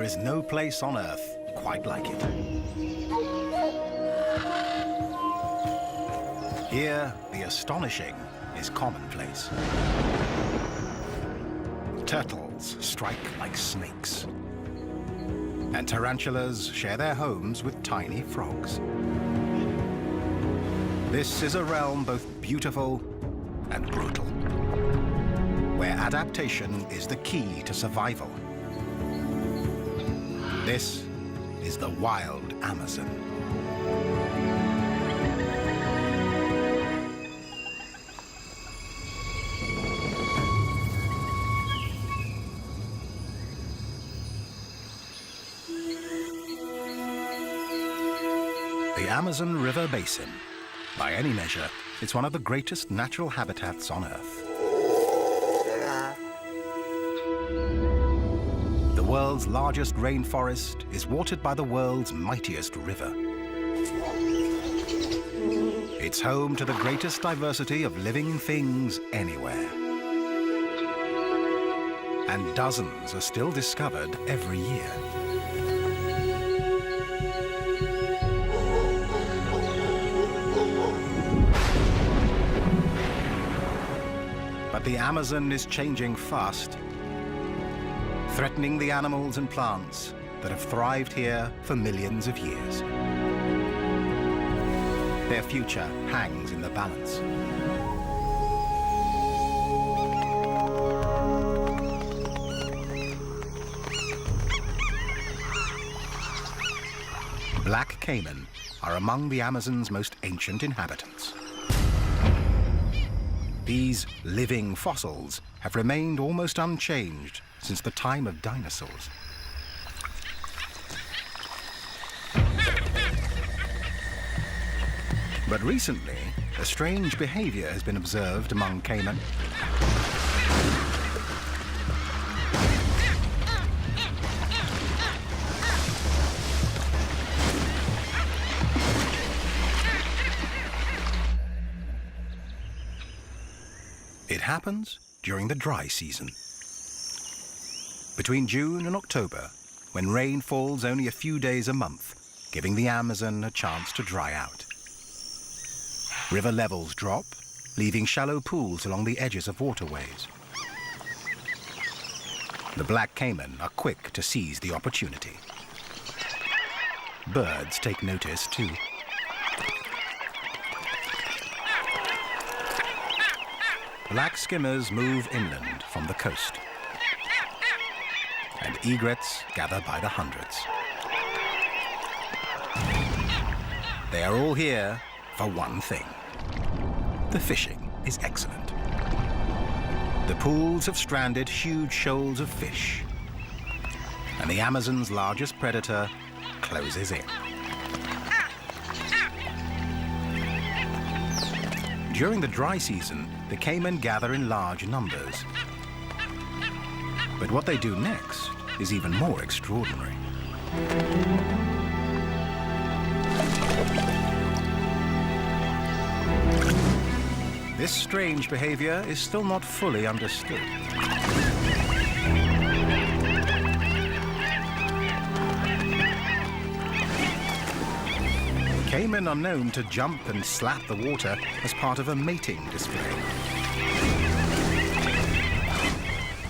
There is no place on Earth quite like it. Here, the astonishing is commonplace. Turtles strike like snakes. And tarantulas share their homes with tiny frogs. This is a realm both beautiful and brutal, where adaptation is the key to survival. This is the wild Amazon. The Amazon River Basin. By any measure, it's one of the greatest natural habitats on Earth. The world's largest rainforest is watered by the world's mightiest river. It's home to the greatest diversity of living things anywhere. And dozens are still discovered every year. But the Amazon is changing fast, threatening the animals and plants that have thrived here for millions of years. Their future hangs in the balance. Black caiman are among the Amazon's most ancient inhabitants. These living fossils have remained almost unchanged since the time of dinosaurs. But recently, a strange behavior has been observed among caiman. It happens during the dry season. Between June and October, when rain falls only a few days a month, giving the Amazon a chance to dry out. River levels drop, leaving shallow pools along the edges of waterways. The black caiman are quick to seize the opportunity. Birds take notice too. Black skimmers move inland from the coast, and egrets gather by the hundreds. They are all here for one thing. The fishing is excellent. The pools have stranded huge shoals of fish, and the Amazon's largest predator closes in. During the dry season, the caiman gather in large numbers. But what they do next is even more extraordinary. This strange behavior is still not fully understood. Caiman are known to jump and slap the water as part of a mating display.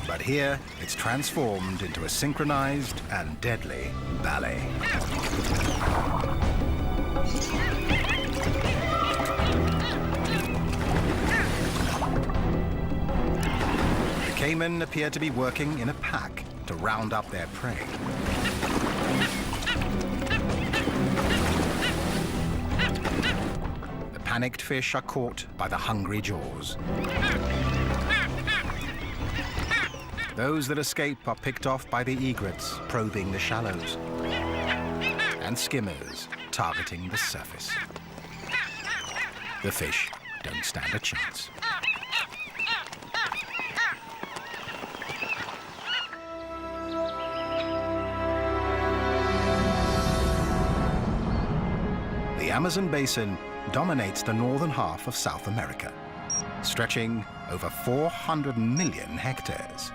But here, it's transformed into a synchronized and deadly ballet. The caiman appear to be working in a pack to round up their prey. Panicked fish are caught by the hungry jaws. Those that escape are picked off by the egrets probing the shallows, and skimmers targeting the surface. The fish don't stand a chance. The Amazon basin dominates the northern half of South America, stretching over 400 million hectares.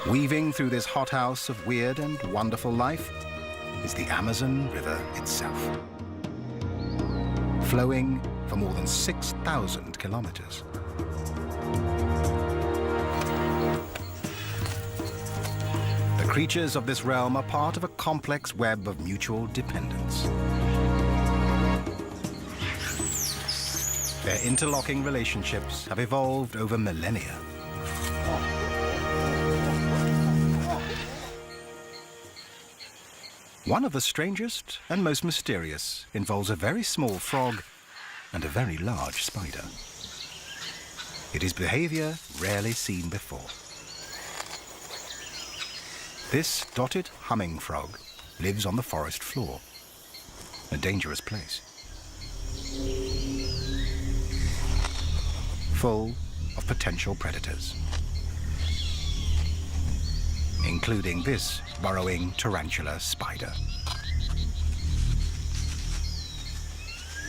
Weaving through this hothouse of weird and wonderful life is the Amazon River itself, flowing for more than 6,000 kilometers. The creatures of this realm are part of a complex web of mutual dependence. Their interlocking relationships have evolved over millennia. One of the strangest and most mysterious involves a very small frog and a very large spider. It is behavior rarely seen before. This dotted humming frog lives on the forest floor, a dangerous place, full of potential predators, including this burrowing tarantula spider.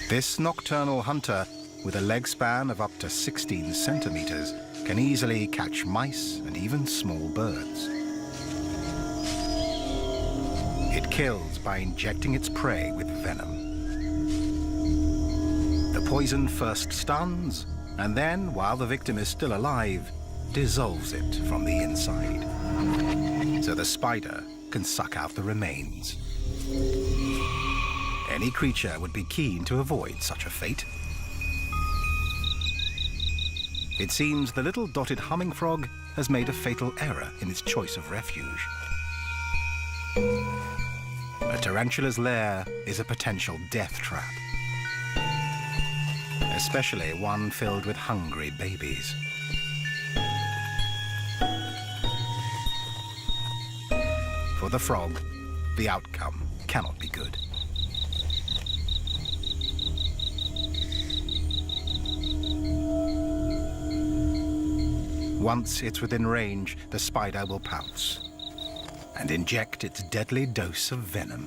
This nocturnal hunter, with a leg span of up to 16 centimeters, can easily catch mice and even small birds. It kills by injecting its prey with venom. The poison first stuns, and then, while the victim is still alive, dissolves it from the inside, so the spider can suck out the remains. Any creature would be keen to avoid such a fate. It seems the little dotted humming frog has made a fatal error in its choice of refuge. A tarantula's lair is a potential death trap, especially one filled with hungry babies. For the frog, the outcome cannot be good. Once it's within range, the spider will pounce and inject its deadly dose of venom.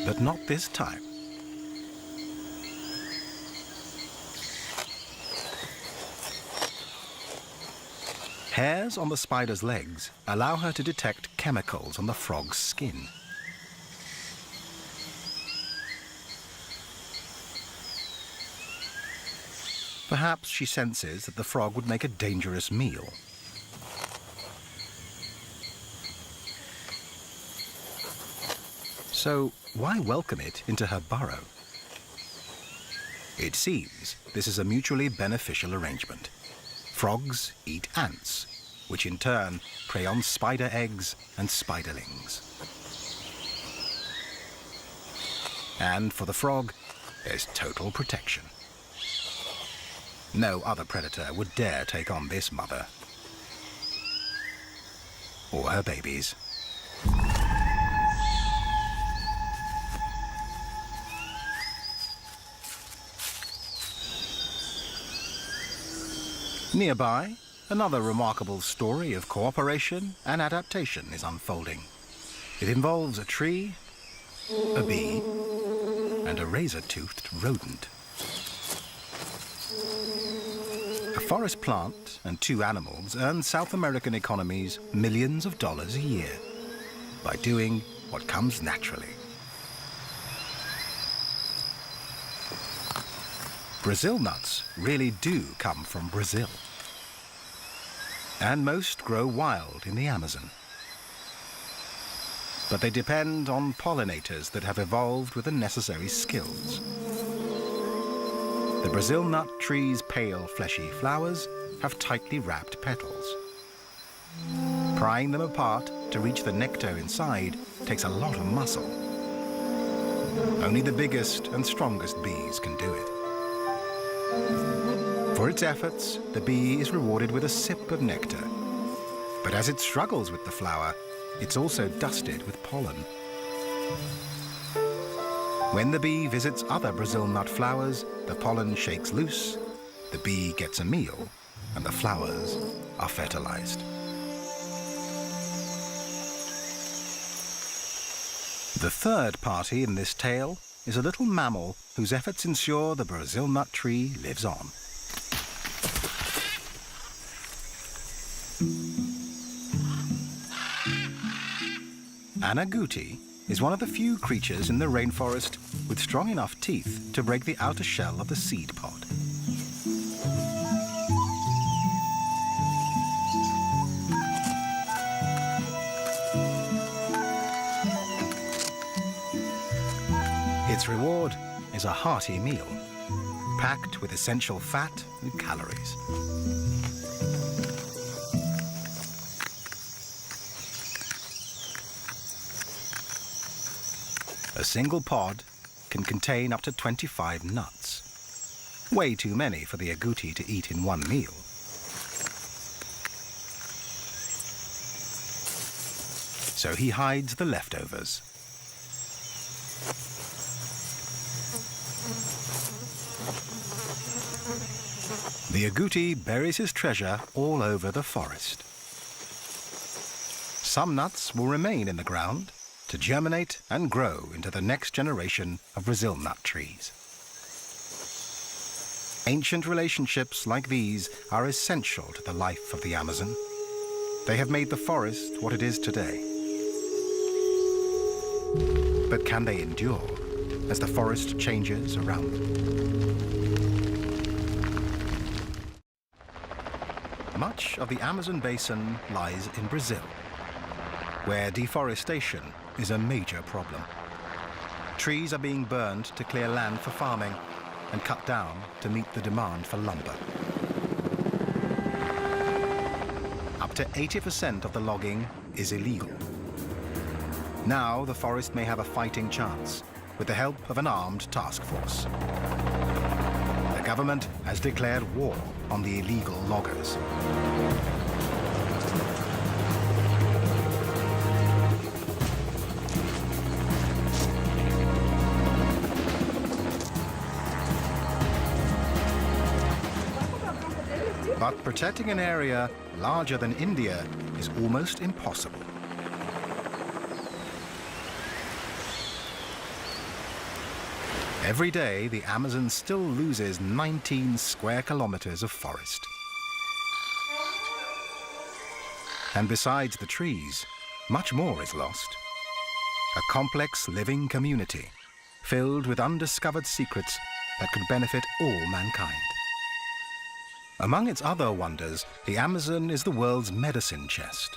But not this time. Hairs on the spider's legs allow her to detect chemicals on the frog's skin. Perhaps she senses that the frog would make a dangerous meal. So why welcome it into her burrow? It seems this is a mutually beneficial arrangement. Frogs eat ants, which in turn prey on spider eggs and spiderlings. And for the frog, there's total protection. No other predator would dare take on this mother or her babies. Nearby, another remarkable story of cooperation and adaptation is unfolding. It involves a tree, a bee, and a razor-toothed rodent. A forest plant and two animals earn South American economies millions of dollars a year by doing what comes naturally. Brazil nuts really do come from Brazil. And most grow wild in the Amazon. But they depend on pollinators that have evolved with the necessary skills. The Brazil nut tree's pale, fleshy flowers have tightly wrapped petals. Prying them apart to reach the nectar inside takes a lot of muscle. Only the biggest and strongest bees can do it. For its efforts, the bee is rewarded with a sip of nectar. But as it struggles with the flower, it's also dusted with pollen. When the bee visits other Brazil nut flowers, the pollen shakes loose, the bee gets a meal, and the flowers are fertilized. The third party in this tale is a little mammal whose efforts ensure the Brazil nut tree lives on. An agouti is one of the few creatures in the rainforest with strong enough teeth to break the outer shell of the seed pod. Its reward is a hearty meal, packed with essential fat and calories. A single pod can contain up to 25 nuts. Way too many for the agouti to eat in one meal. So he hides the leftovers. The agouti buries his treasure all over the forest. Some nuts will remain in the ground to germinate and grow into the next generation of Brazil nut trees. Ancient relationships like these are essential to the life of the Amazon. They have made the forest what it is today. But can they endure as the forest changes around them? Much of the Amazon basin lies in Brazil, where deforestation is a major problem. Trees are being burned to clear land for farming and cut down to meet the demand for lumber. Up to 80% of the logging is illegal. Now the forest may have a fighting chance with the help of an armed task force. The government has declared war on the illegal loggers. But protecting an area larger than India is almost impossible. Every day, the Amazon still loses 19 square kilometers of forest. And besides the trees, much more is lost. A complex living community filled with undiscovered secrets that could benefit all mankind. Among its other wonders, the Amazon is the world's medicine chest.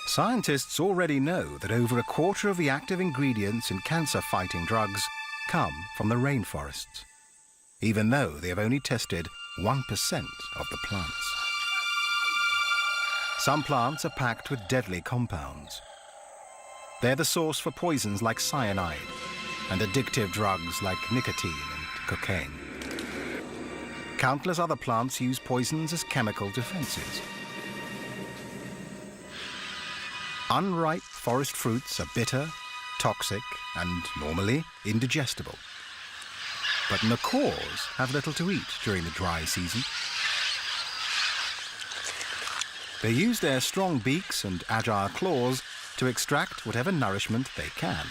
Scientists already know that over a quarter of the active ingredients in cancer-fighting drugs come from the rainforests, even though they have only tested 1% of the plants. Some plants are packed with deadly compounds. They're the source for poisons like cyanide and addictive drugs like nicotine and cocaine. Countless other plants use poisons as chemical defenses. Unripe forest fruits are bitter, toxic, and normally indigestible. But macaws have little to eat during the dry season. They use their strong beaks and agile claws to extract whatever nourishment they can.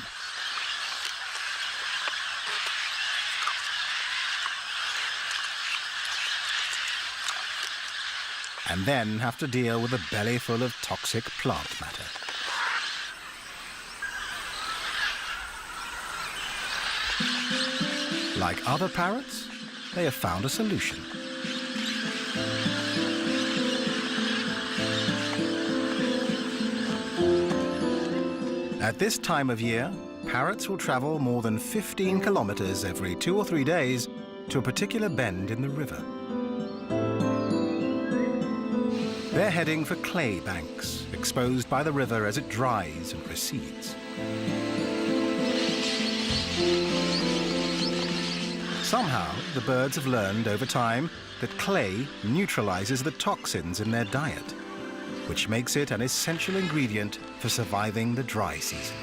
And then have to deal with a belly full of toxic plant matter. Like other parrots, they have found a solution. At this time of year, parrots will travel more than 15 kilometers every 2 or 3 days to a particular bend in the river. They're heading for clay banks, exposed by the river as it dries and recedes. Somehow, the birds have learned over time that clay neutralizes the toxins in their diet, which makes it an essential ingredient for surviving the dry season.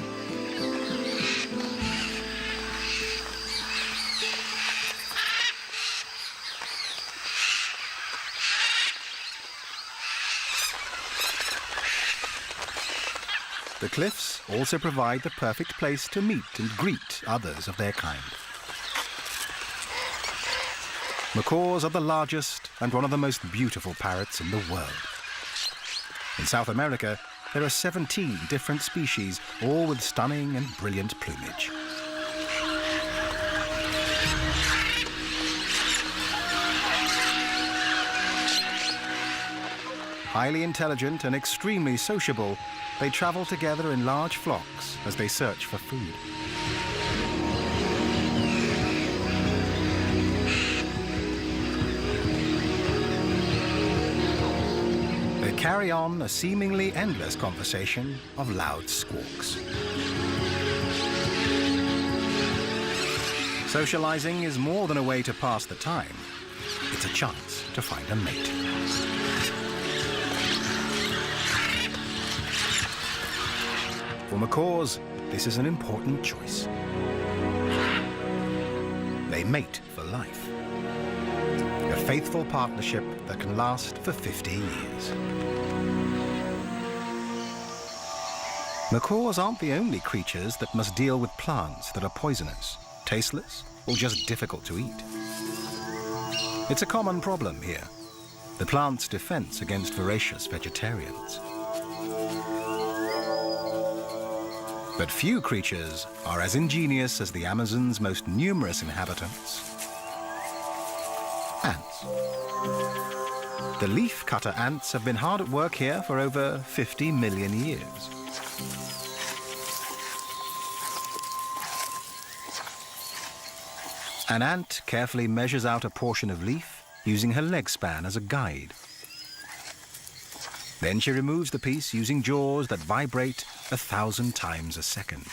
The cliffs also provide the perfect place to meet and greet others of their kind. Macaws are the largest and one of the most beautiful parrots in the world. In South America, there are 17 different species, all with stunning and brilliant plumage. Highly intelligent and extremely sociable, they travel together in large flocks as they search for food. They carry on a seemingly endless conversation of loud squawks. Socializing is more than a way to pass the time. It's a chance to find a mate. For macaws, this is an important choice. They mate for life. A faithful partnership that can last for 50 years. Macaws aren't the only creatures that must deal with plants that are poisonous, tasteless, or just difficult to eat. It's a common problem here, the plant's defense against voracious vegetarians. But few creatures are as ingenious as the Amazon's most numerous inhabitants, ants. The leaf-cutter ants have been hard at work here for over 50 million years. An ant carefully measures out a portion of leaf using her leg span as a guide. Then she removes the piece using jaws that vibrate 1,000 times a second.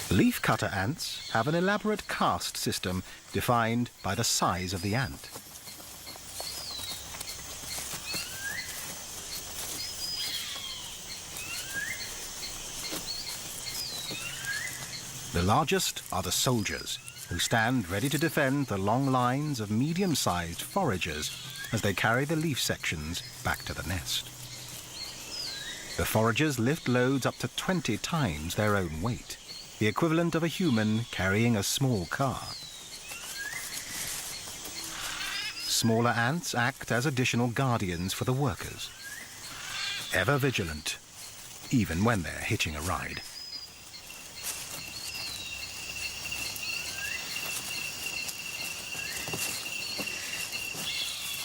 Leafcutter ants have an elaborate caste system defined by the size of the ant. The largest are the soldiers, who stand ready to defend the long lines of medium-sized foragers as they carry the leaf sections back to the nest. The foragers lift loads up to 20 times their own weight, the equivalent of a human carrying a small car. Smaller ants act as additional guardians for the workers, ever vigilant, even when they're hitching a ride.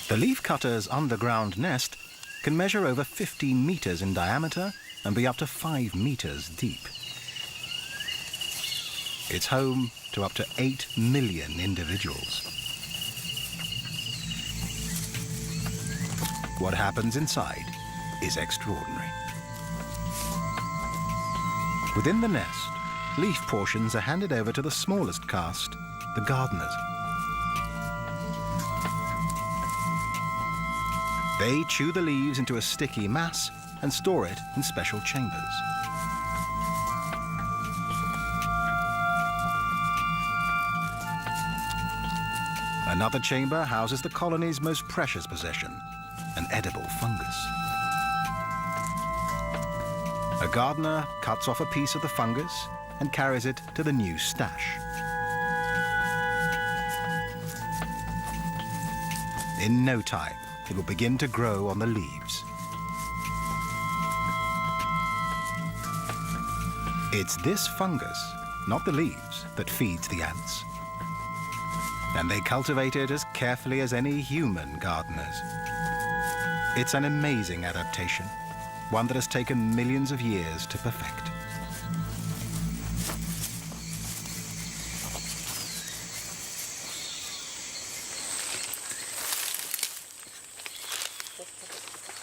The leafcutter's underground nest can measure over 15 meters in diameter and be up to 5 meters deep. It's home to up to 8 million individuals. What happens inside is extraordinary. Within the nest, leaf portions are handed over to the smallest caste, the gardeners. They chew the leaves into a sticky mass and store it in special chambers. Another chamber houses the colony's most precious possession, an edible fungus. A gardener cuts off a piece of the fungus and carries it to the new stash. In no time, it will begin to grow on the leaves. It's this fungus, not the leaves, that feeds the ants. And they cultivate it as carefully as any human gardeners. It's an amazing adaptation, one that has taken millions of years to perfect.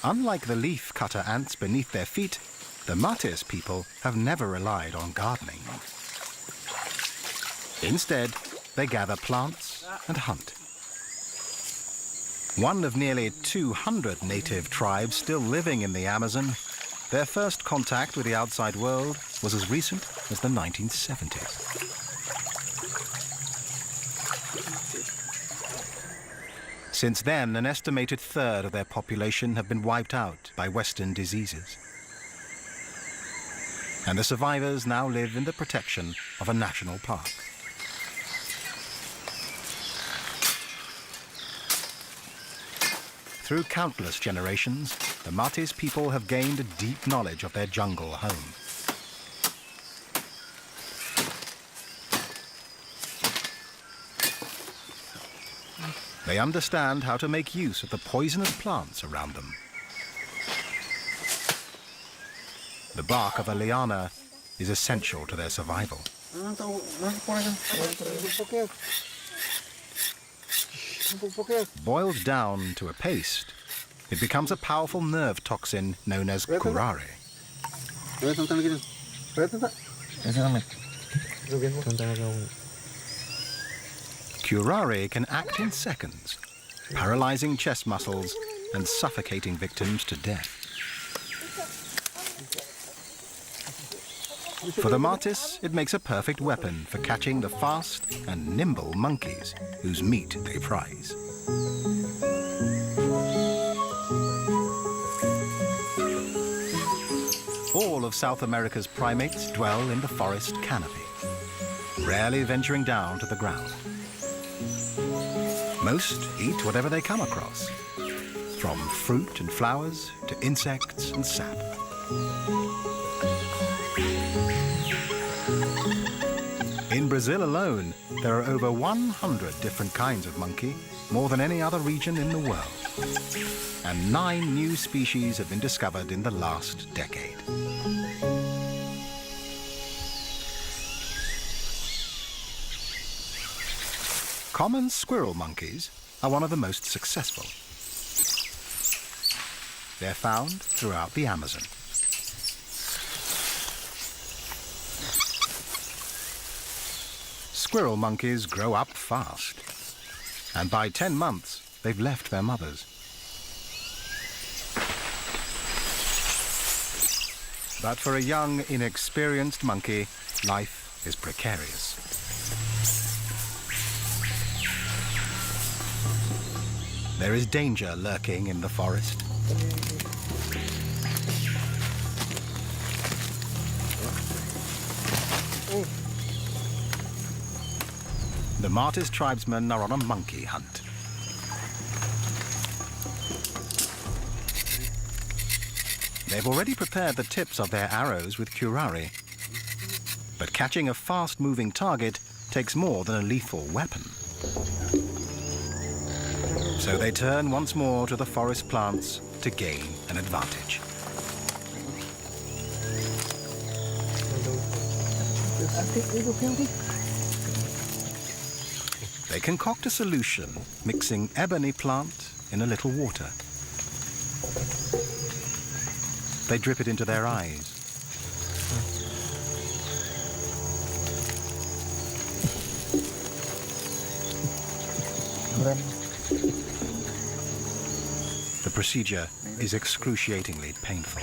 Unlike the leaf-cutter ants beneath their feet, the Matis people have never relied on gardening. Instead, they gather plants and hunt. One of nearly 200 native tribes still living in the Amazon, their first contact with the outside world was as recent as the 1970s. Since then, an estimated third of their population have been wiped out by Western diseases. And the survivors now live in the protection of a national park. Through countless generations, the Matis people have gained a deep knowledge of their jungle home. They understand how to make use of the poisonous plants around them. The bark of a liana is essential to their survival. Boiled down to a paste, it becomes a powerful nerve toxin known as curare. Curare can act in seconds, paralyzing chest muscles and suffocating victims to death. For the Matis, it makes a perfect weapon for catching the fast and nimble monkeys whose meat they prize. All of South America's primates dwell in the forest canopy, rarely venturing down to the ground. Most eat whatever they come across, from fruit and flowers to insects and sap. In Brazil alone, there are over 100 different kinds of monkey, more than any other region in the world. And 9 new species have been discovered in the last decade. Common squirrel monkeys are one of the most successful. They're found throughout the Amazon. Squirrel monkeys grow up fast, and by 10 months, they've left their mothers. But for a young, inexperienced monkey, life is precarious. There is danger lurking in the forest. The Matis tribesmen are on a monkey hunt. They've already prepared the tips of their arrows with curare. But catching a fast-moving target takes more than a lethal weapon. So they turn once more to the forest plants to gain an advantage. They concoct a solution, mixing ebony plant in a little water. They drip it into their eyes. The procedure is excruciatingly painful.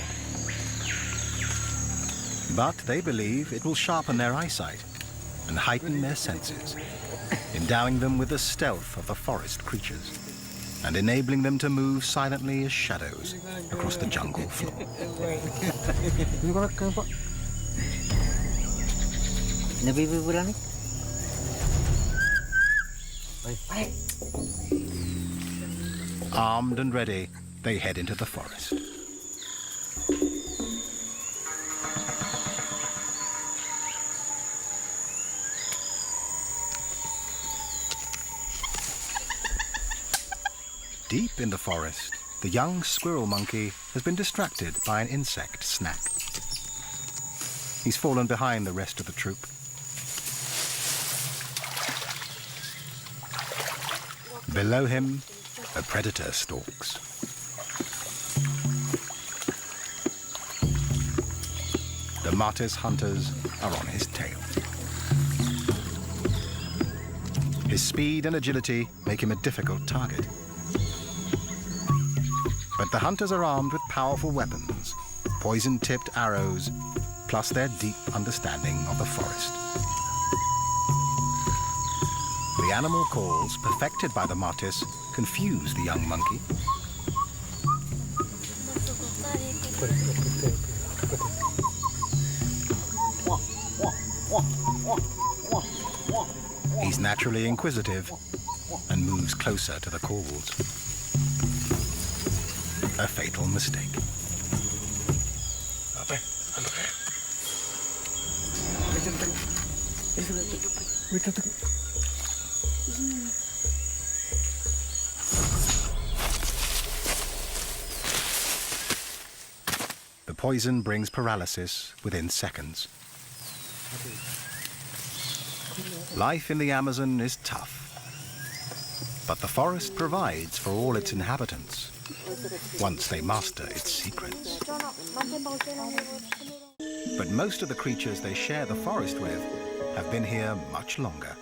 But they believe it will sharpen their eyesight and heighten their senses, endowing them with the stealth of the forest creatures and enabling them to move silently as shadows across the jungle floor. Armed and ready, they head into the forest. Deep in the forest, the young squirrel monkey has been distracted by an insect snack. He's fallen behind the rest of the troop. Below him, a predator stalks. The Matis hunters are on his tail. His speed and agility make him a difficult target. But the hunters are armed with powerful weapons, poison-tipped arrows, plus their deep understanding of the forest. The animal calls perfected by the Matis confuse the young monkey. He's naturally inquisitive and moves closer to the calls. A fatal mistake. The poison brings paralysis within seconds. Life in the Amazon is tough, but the forest provides for all its inhabitants once they master its secrets. But most of the creatures they share the forest with have been here much longer.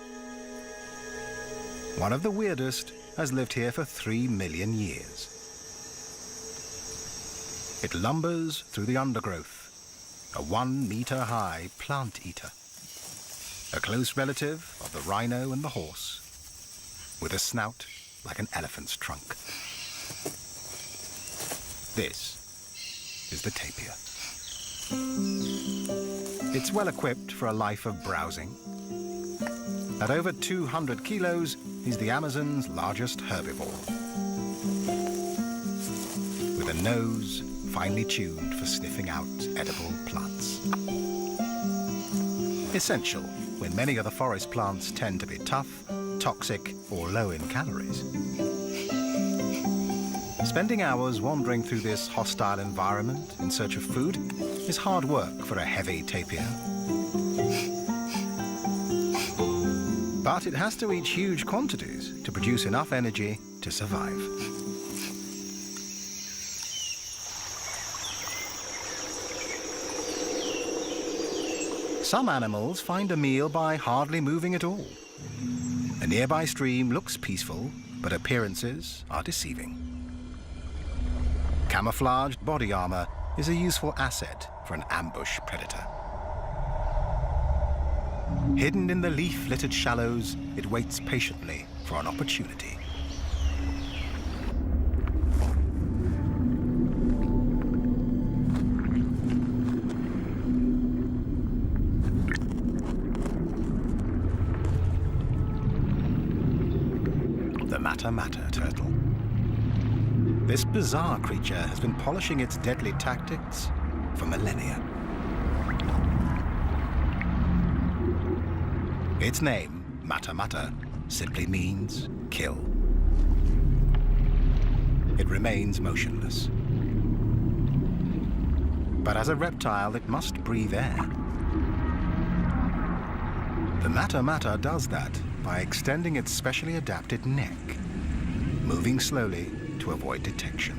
One of the weirdest has lived here for 3 million years. It lumbers through the undergrowth, a 1-meter-high plant eater, a close relative of the rhino and the horse, with a snout like an elephant's trunk. This is the tapir. It's well equipped for a life of browsing. At over 200 kilos, he's the Amazon's largest herbivore, with a nose finely tuned for sniffing out edible plants. Essential when many other forest plants tend to be tough, toxic, or low in calories. Spending hours wandering through this hostile environment in search of food is hard work for a heavy tapir. But it has to eat huge quantities to produce enough energy to survive. Some animals find a meal by hardly moving at all. A nearby stream looks peaceful, but appearances are deceiving. Camouflaged body armor is a useful asset for an ambush predator. Hidden in the leaf-littered shallows, it waits patiently for an opportunity. The Mata-Mata turtle. This bizarre creature has been polishing its deadly tactics for millennia. Its name, Mata-Mata, simply means kill. It remains motionless. But as a reptile, it must breathe air. The Mata-Mata does that by extending its specially adapted neck, moving slowly to avoid detection.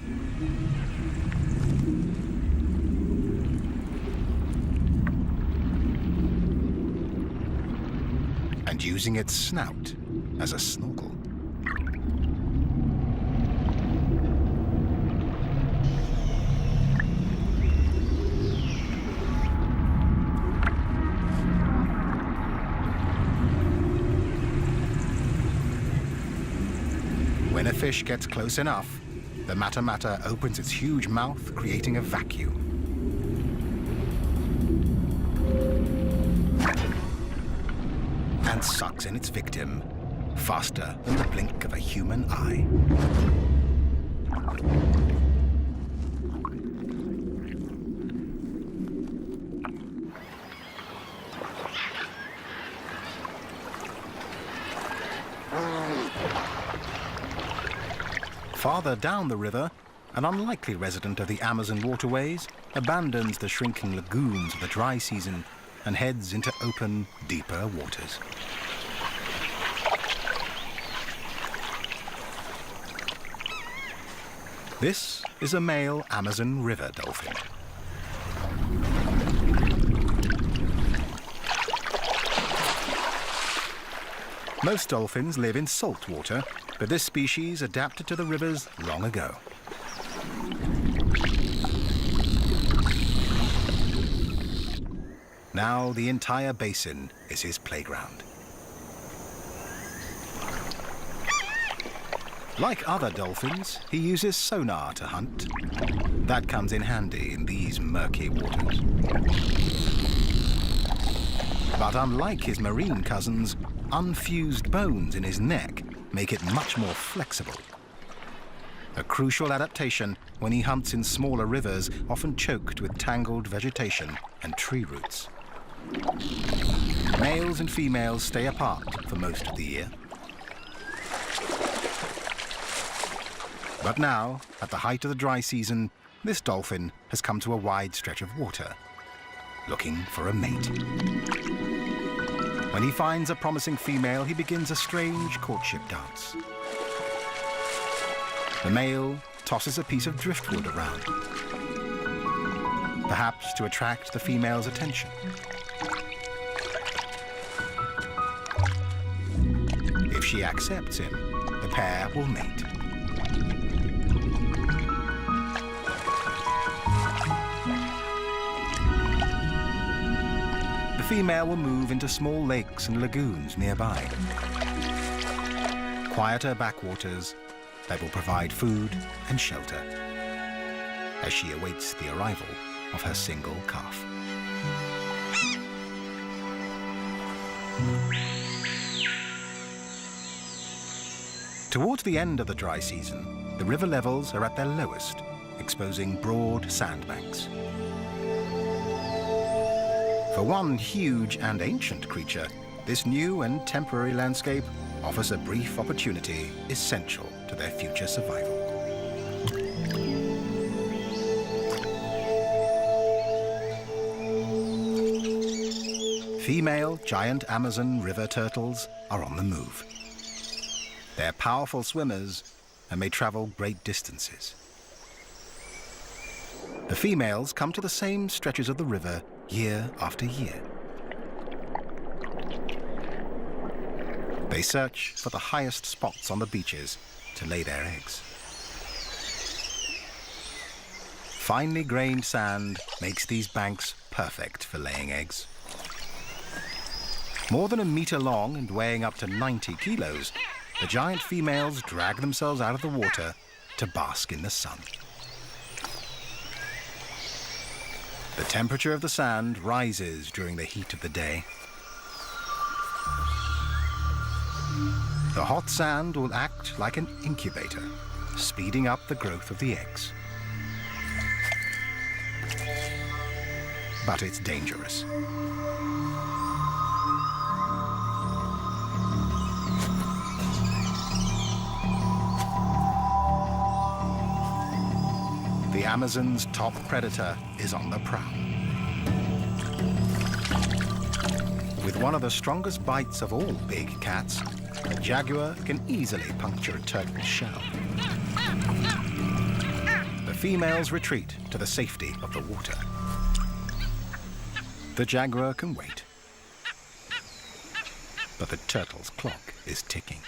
And using its snout as a snorkel. When a fish gets close enough, the Mata-Mata opens its huge mouth, creating a vacuum. And sucks in its victim faster than the blink of a human eye. Farther down the river, an unlikely resident of the Amazon waterways abandons the shrinking lagoons of the dry season and heads into open, deeper waters. This is a male Amazon river dolphin. Most dolphins live in salt water, but this species adapted to the rivers long ago. Now the entire basin is his playground. Like other dolphins, he uses sonar to hunt. That comes in handy in these murky waters. But unlike his marine cousins, unfused bones in his neck make it much more flexible. A crucial adaptation when he hunts in smaller rivers, often choked with tangled vegetation and tree roots. Males and females stay apart for most of the year. But now, at the height of the dry season, this dolphin has come to a wide stretch of water, looking for a mate. When he finds a promising female, he begins a strange courtship dance. The male tosses a piece of driftwood around, perhaps to attract the female's attention. If she accepts him, the pair will mate. The female will move into small lakes and lagoons nearby. Quieter backwaters that will provide food and shelter as she awaits the arrival of her single calf. Towards the end of the dry season, the river levels are at their lowest, exposing broad sandbanks. For one huge and ancient creature, this new and temporary landscape offers a brief opportunity essential to their future survival. Female giant Amazon river turtles are on the move. They're powerful swimmers and may travel great distances. The females come to the same stretches of the river year after year. They search for the highest spots on the beaches to lay their eggs. Finely grained sand makes these banks perfect for laying eggs. More than a meter long and weighing up to 90 kilos, the giant females drag themselves out of the water to bask in the sun. The temperature of the sand rises during the heat of the day. The hot sand will act like an incubator, speeding up the growth of the eggs. But it's dangerous. The Amazon's top predator is on the prowl. With one of the strongest bites of all big cats, a jaguar can easily puncture a turtle's shell. The females retreat to the safety of the water. The jaguar can wait, but the turtle's clock is ticking.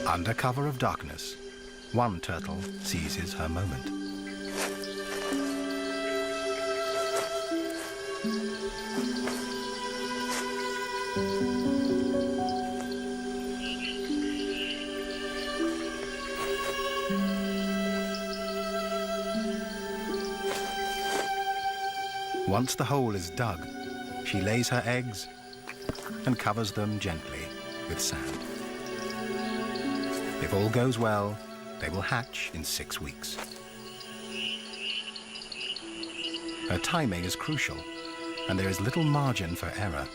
Under cover of darkness, one turtle seizes her moment. Once the hole is dug, she lays her eggs and covers them gently with sand. If all goes well, they will hatch in 6 weeks. Her timing is crucial, and there is little margin for error.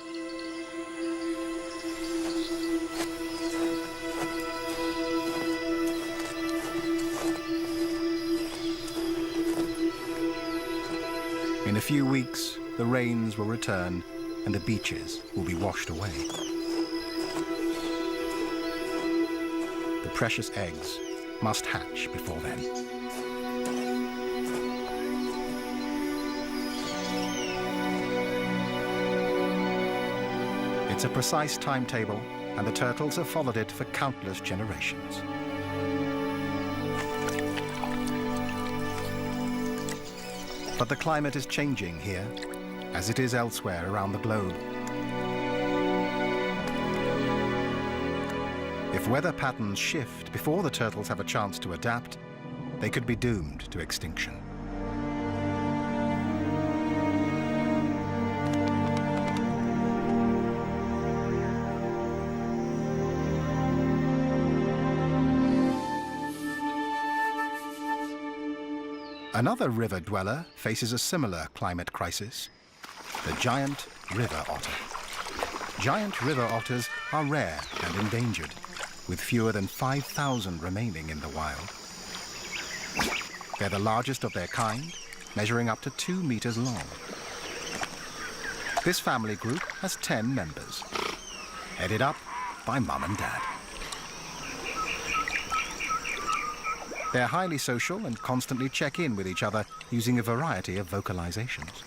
In a few weeks, the rains will return and the beaches will be washed away. The precious eggs must hatch before then. It's a precise timetable, and the turtles have followed it for countless generations. But the climate is changing here, as it is elsewhere around the globe. If weather patterns shift before the turtles have a chance to adapt, they could be doomed to extinction. Another river dweller faces a similar climate crisis: the giant river otter. Giant river otters are rare and endangered, with fewer than 5,000 remaining in the wild. They're the largest of their kind, measuring up to 2 meters long. This family group has 10 members, headed up by Mum and Dad. They're highly social and constantly check in with each other using a variety of vocalizations.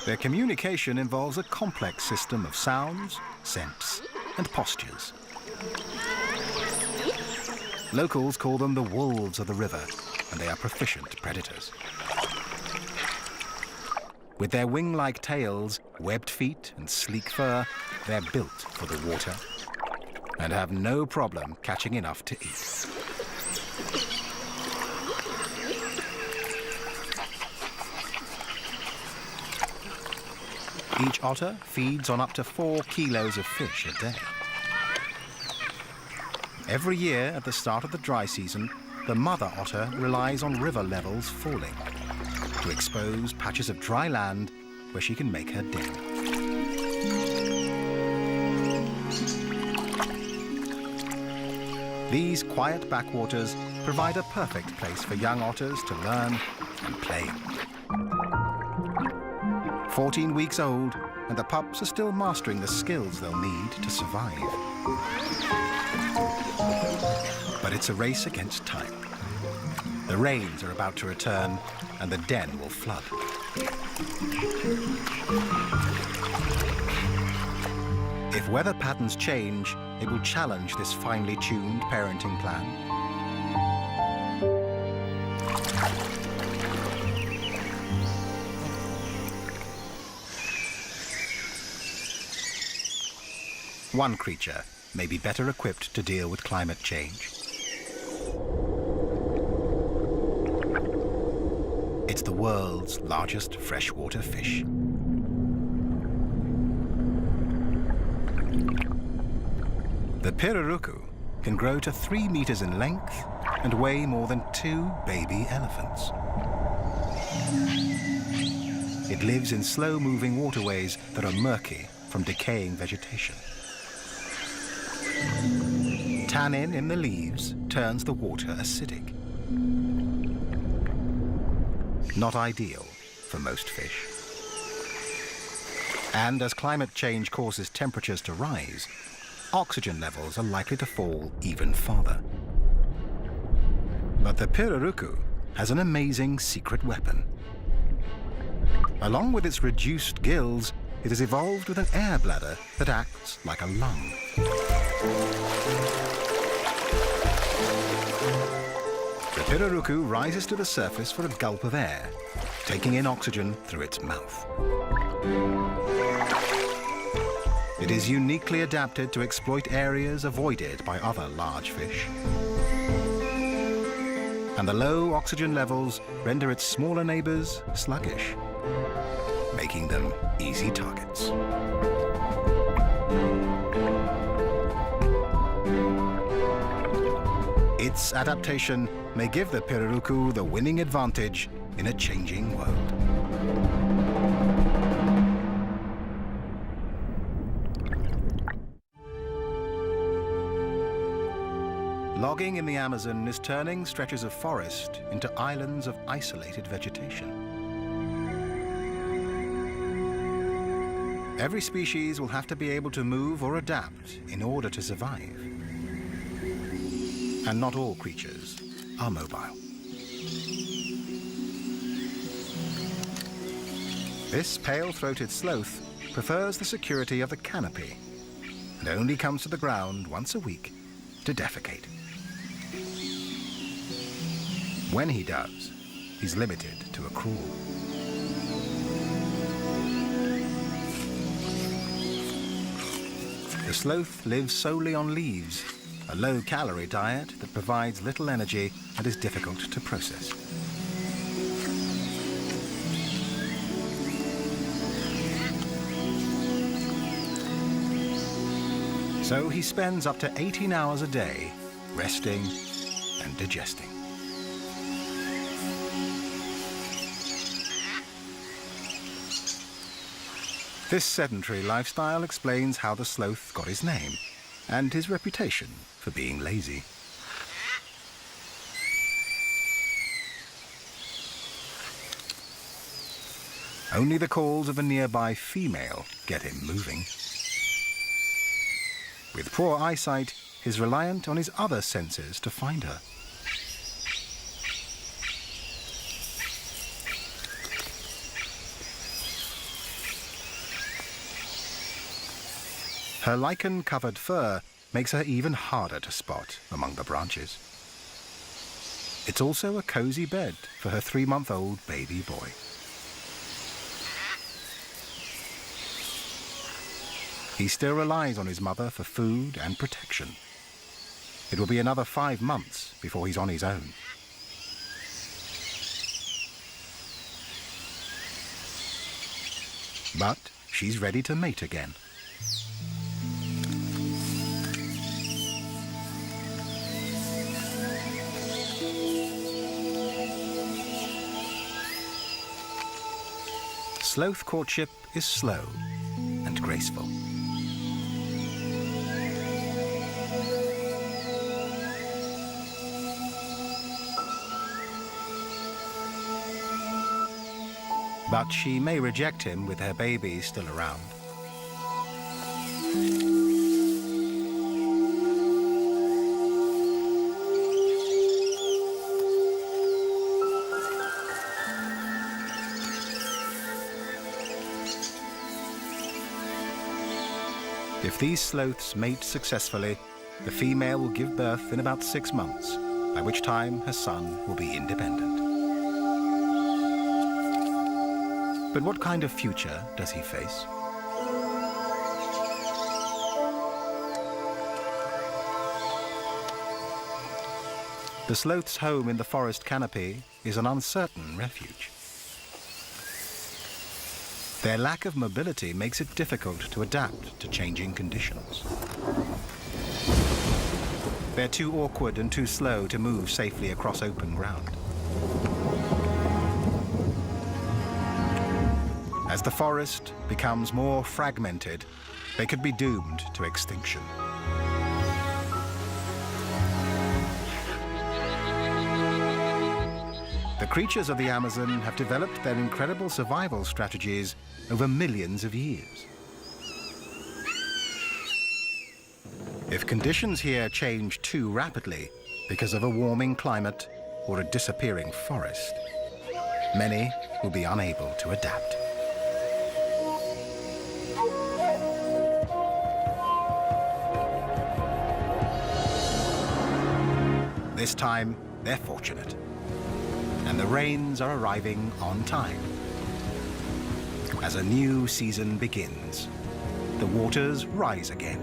Their communication involves a complex system of sounds, scents, and postures. Locals call them the wolves of the river, and they are proficient predators. With their wing-like tails, webbed feet, and sleek fur, they're built for the water and have no problem catching enough to eat. Each otter feeds on up to 4 kilos of fish a day. Every year at the start of the dry season, the mother otter relies on river levels falling to expose patches of dry land where she can make her den. These quiet backwaters provide a perfect place for young otters to learn and play. 14 weeks old, and the pups are still mastering the skills they'll need to survive. But it's a race against time. The rains are about to return, and the den will flood. If weather patterns change, it will challenge this finely tuned parenting plan. One creature may be better equipped to deal with climate change. It's the world's largest freshwater fish. The pirarucu can grow to 3 meters in length and weigh more than 2 baby elephants. It lives in slow-moving waterways that are murky from decaying vegetation. Tannin in the leaves turns the water acidic. Not ideal for most fish. And as climate change causes temperatures to rise, oxygen levels are likely to fall even farther. But the pirarucu has an amazing secret weapon. Along with its reduced gills, it has evolved with an air bladder that acts like a lung. The pirarucu rises to the surface for a gulp of air, taking in oxygen through its mouth. It is uniquely adapted to exploit areas avoided by other large fish. And the low oxygen levels render its smaller neighbors sluggish, making them easy targets. Its adaptation may give the pirarucu the winning advantage in a changing world. Logging in the Amazon is turning stretches of forest into islands of isolated vegetation. Every species will have to be able to move or adapt in order to survive. And not all creatures are mobile. This pale-throated sloth prefers the security of the canopy and only comes to the ground once a week to defecate. When he does, he's limited to a crawl. The sloth lives solely on leaves, a low-calorie diet that provides little energy and is difficult to process. So he spends up to 18 hours a day resting and digesting. This sedentary lifestyle explains how the sloth got his name and his reputation for being lazy. Only the calls of a nearby female get him moving. With poor eyesight, he's reliant on his other senses to find her. Her lichen-covered fur makes her even harder to spot among the branches. It's also a cozy bed for her 3-month-old baby boy. He still relies on his mother for food and protection. It will be another 5 months before he's on his own. But she's ready to mate again. Sloth courtship is slow and graceful. But she may reject him with her baby still around. If these sloths mate successfully, the female will give birth in about 6 months, by which time her son will be independent. But what kind of future does he face? The sloth's home in the forest canopy is an uncertain refuge. Their lack of mobility makes it difficult to adapt to changing conditions. They're too awkward and too slow to move safely across open ground. As the forest becomes more fragmented, they could be doomed to extinction. The creatures of the Amazon have developed their incredible survival strategies over millions of years. If conditions here change too rapidly because of a warming climate or a disappearing forest, many will be unable to adapt. This time, they're fortunate, and the rains are arriving on time. As a new season begins, the waters rise again.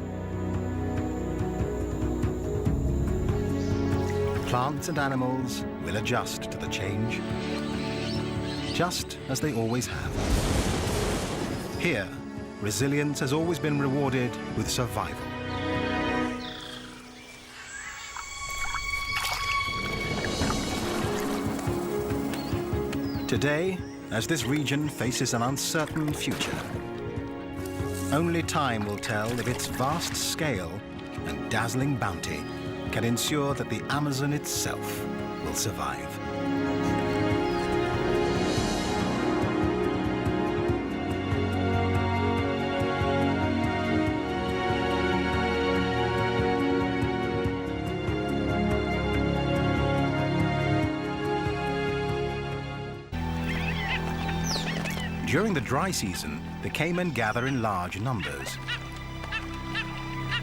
Plants and animals will adjust to the change, just as they always have. Here, resilience has always been rewarded with survival. Today, as this region faces an uncertain future, only time will tell if its vast scale and dazzling bounty can ensure that the Amazon itself will survive. During the dry season, the caiman gather in large numbers.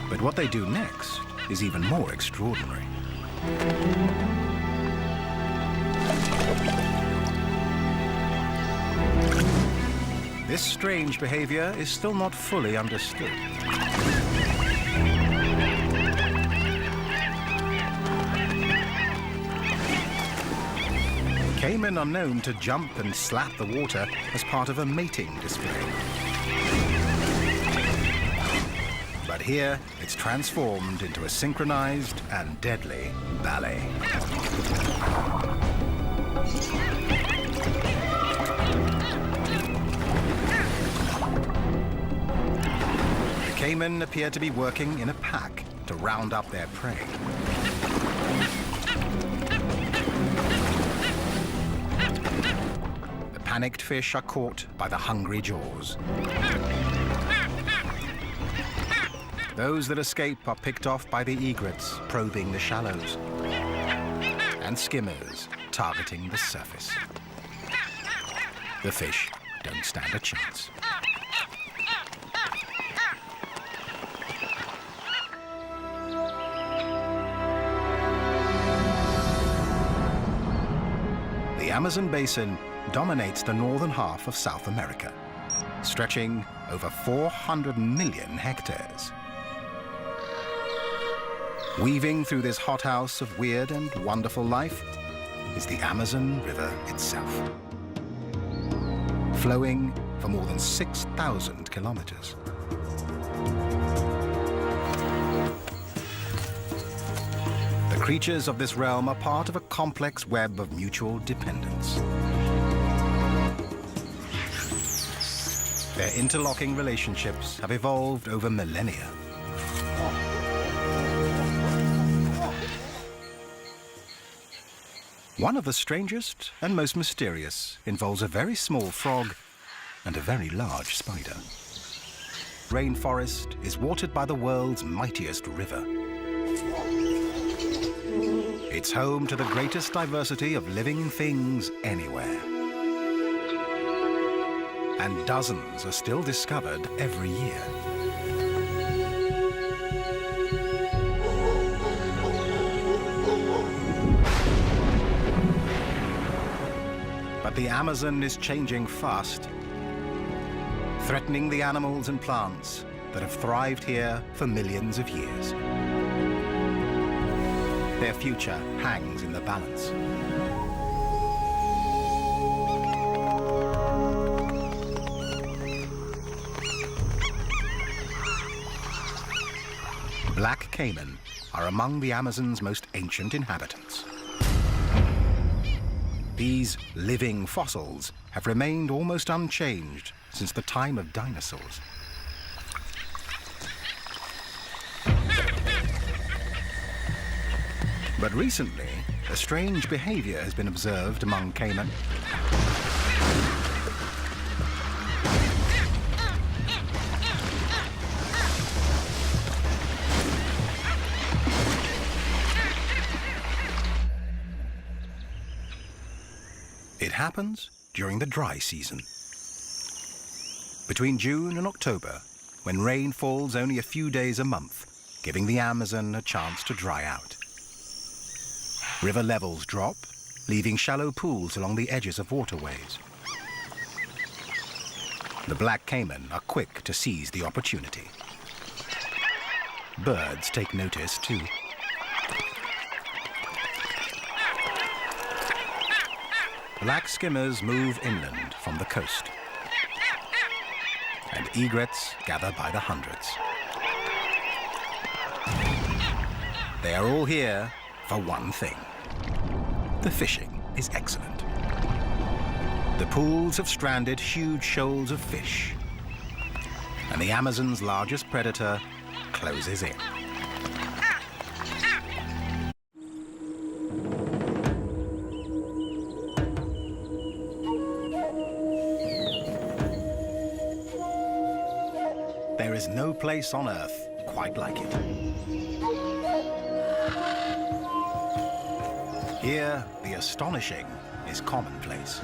But what they do next is even more extraordinary. This strange behavior is still not fully understood. Caiman are known to jump and slap the water as part of a mating display. But here, it's transformed into a synchronized and deadly ballet. The caiman appear to be working in a pack to round up their prey. The panicked fish are caught by the hungry jaws. Those that escape are picked off by the egrets probing the shallows and skimmers targeting the surface. The fish don't stand a chance. The Amazon basin dominates the northern half of South America, stretching over 400 million hectares. Weaving through this hothouse of weird and wonderful life is the Amazon River itself, flowing for more than 6,000 kilometers. The creatures of this realm are part of a complex web of mutual dependence. Their interlocking relationships have evolved over millennia. One of the strangest and most mysterious involves a very small frog and a very large spider. Rainforest is watered by the world's mightiest river. It's home to the greatest diversity of living things anywhere. And dozens are still discovered every year. But the Amazon is changing fast, threatening the animals and plants that have thrived here for millions of years. Their future hangs in the balance. Black caiman are among the Amazon's most ancient inhabitants. These living fossils have remained almost unchanged since the time of dinosaurs. But recently, a strange behavior has been observed among caiman. It happens during the dry season. Between June and October, when rain falls only a few days a month, giving the Amazon a chance to dry out. River levels drop, leaving shallow pools along the edges of waterways. The black caiman are quick to seize the opportunity. Birds take notice too. Black skimmers move inland from the coast, and egrets gather by the hundreds. They are all here for one thing. The fishing is excellent. The pools have stranded huge shoals of fish, and the Amazon's largest predator closes in. There is no place on Earth quite like it. Here, the astonishing is commonplace.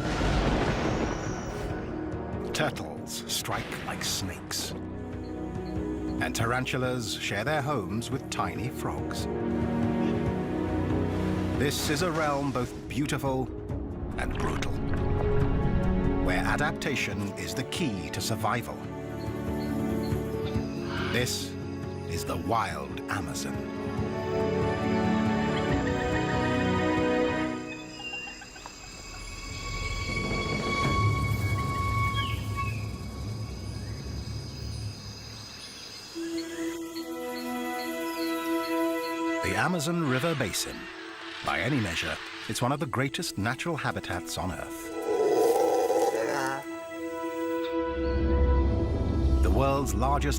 Turtles strike like snakes, and tarantulas share their homes with tiny frogs. This is a realm both beautiful and brutal, where adaptation is the key to survival. This is the wild Amazon. The Amazon River Basin. By any measure, it's one of the greatest natural habitats on Earth. The world's largest